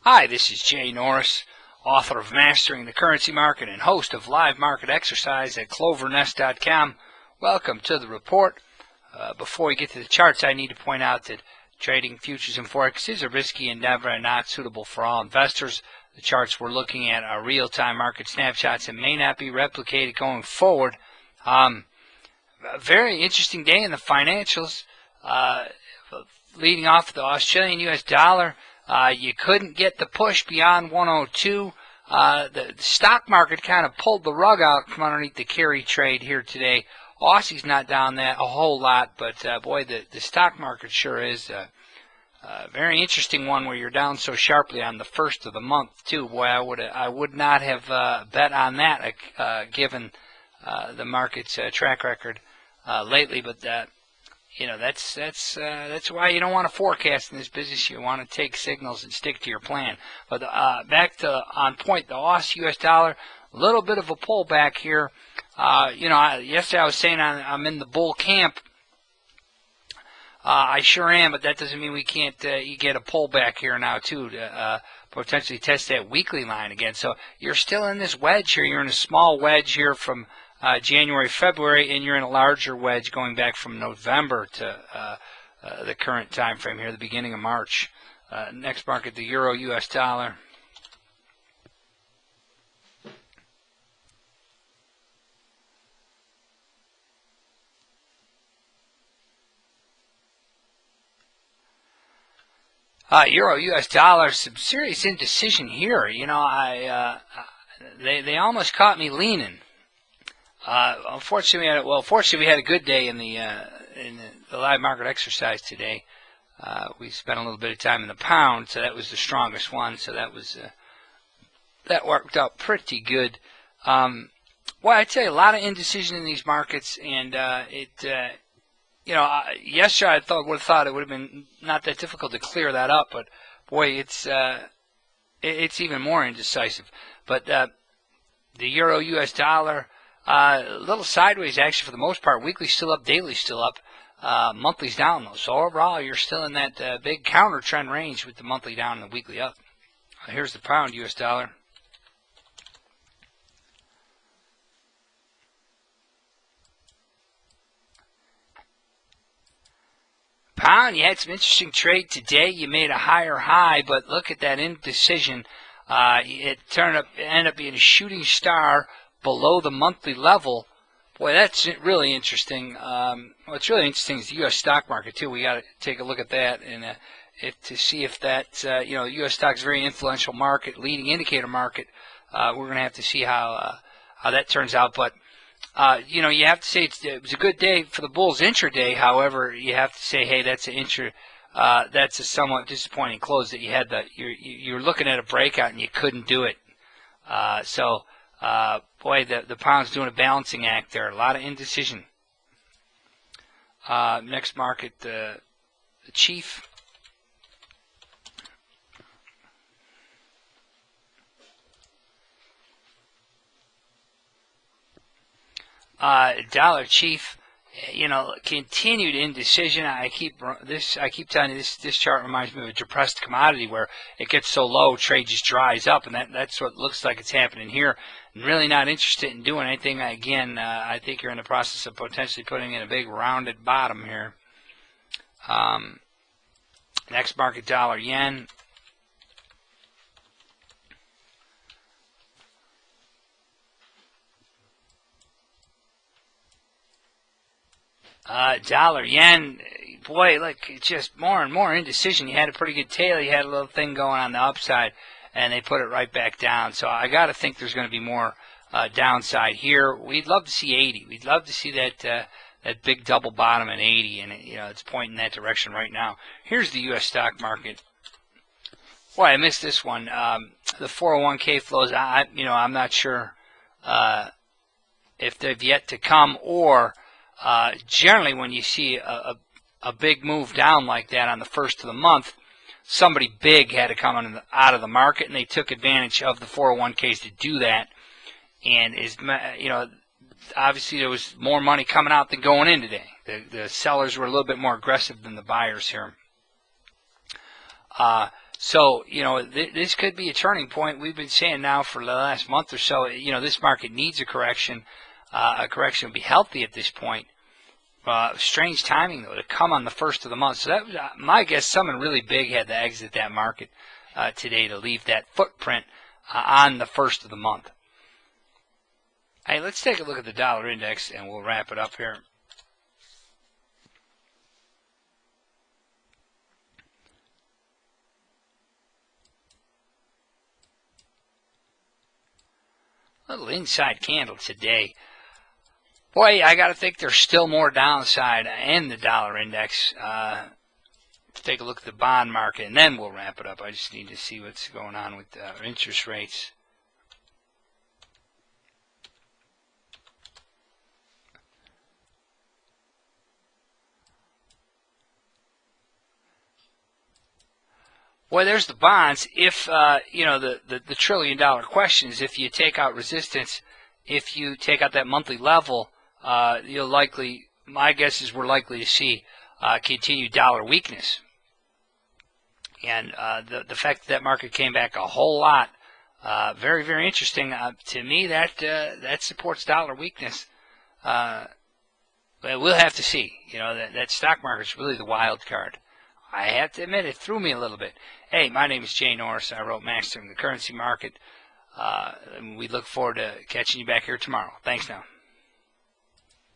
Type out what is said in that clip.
Hi, this is Jay Norris, author of Mastering the Currency Market and host of Live Market Exercise at Clovernest.com. Welcome to the report. Before we get to the charts, I need to point out that trading futures and forex is a risky endeavor and not suitable for all investors. The charts we're looking at are real-time market snapshots and may not be replicated going forward. A very interesting day in the financials. Leading off the Australian US dollar. You couldn't get the push beyond 102. The stock market kind of pulled the rug out from underneath the carry trade here today. Aussie's not down that a whole lot, but boy, the stock market sure is a very interesting one where you're down so sharply on the first of the month too. Boy, I would not have bet on that given the market's track record lately, but that's why you don't want to forecast in this business. You want to take signals and stick to your plan. But back to on point, the Aussie US dollar, a little bit of a pullback here. Yesterday I was saying I'm in the bull camp. I sure am, but that doesn't mean we can't you get a pullback here now too to potentially test that weekly line again. So you're still in this wedge here. You're in a small wedge here from January, February, and you're in a larger wedge going back from November to the current time frame here, the beginning of March. Next market, the Euro US dollar. Euro US dollar, some serious indecision here. They almost caught me leaning. Unfortunately, we had a good day in the live market exercise today. We spent a little bit of time in the pound, so that was the strongest one. So that worked out pretty good. Well, I tell you, a lot of indecision in these markets, and yesterday I would have thought it would have been not that difficult to clear that up, but boy, it's even more indecisive. But the Euro US dollar. A little sideways, actually, for the most part. Weekly still up, daily still up. Monthly's down, though. So overall, you're still in that big counter trend range with the monthly down and the weekly up. Here's the pound US dollar. Pound, you had some interesting trade today. You made a higher high, but look at that indecision. It ended up being a shooting star below the monthly level. Boy, that's really interesting. What's really interesting is the U.S. stock market, too. We got to take a look at that and to see if that, the U.S. stock is a very influential market, leading indicator market. We're going to have to see how that turns out. But, you have to say it was a good day for the bulls intraday. However, you have to say, hey, that's a somewhat disappointing close that you had. You're looking at a breakout and you couldn't do it. Boy, the pound's doing a balancing act there. A lot of indecision. Next market, the chief. Dollar chief. Continued indecision. I keep telling you this chart reminds me of a depressed commodity where it gets so low, trade just dries up, and that's what looks like it's happening here. And really not interested in doing anything. Again, I think you're in the process of potentially putting in a big rounded bottom here. Next market, dollar yen. Dollar yen, boy, look, it's just more and more indecision. You had a pretty good tail. You had a little thing going on the upside, and they put it right back down. So I got to think there's going to be more downside here. We'd love to see 80. We'd love to see that big double bottom at 80, and it's pointing in that direction right now. Here's the U.S. stock market. Boy, I missed this one. The 401k flows. I'm not sure if they've yet to come or. Generally, when you see a big move down like that on the first of the month, somebody big had to come out of the market, and they took advantage of the 401ks to do that. And obviously there was more money coming out than going in today. The sellers were a little bit more aggressive than the buyers here. So, this could be a turning point. We've been saying now for the last month or so, this market needs a correction. A correction would be healthy at this point. Strange timing, though, to come on the first of the month. So that was my guess. Someone really big had to exit that market today to leave that footprint on the first of the month. Hey, let's take a look at the dollar index, and we'll wrap it up here. Little inside candle today. Boy, I got to think there's still more downside in the dollar index. Take a look at the bond market, and then we'll wrap it up. I just need to see what's going on with interest rates. Boy, there's the bonds. If, the $1 trillion question is if you take out resistance, if you take out that monthly level, you'll likely, my guess is we're likely to see continued dollar weakness. And the fact that market came back a whole lot, very, very interesting. To me, that supports dollar weakness. We'll have to see. That stock market's really the wild card. I have to admit, it threw me a little bit. Hey, my name is Jay Norris. I wrote Mastering the Currency Market. And we look forward to catching you back here tomorrow. Thanks now.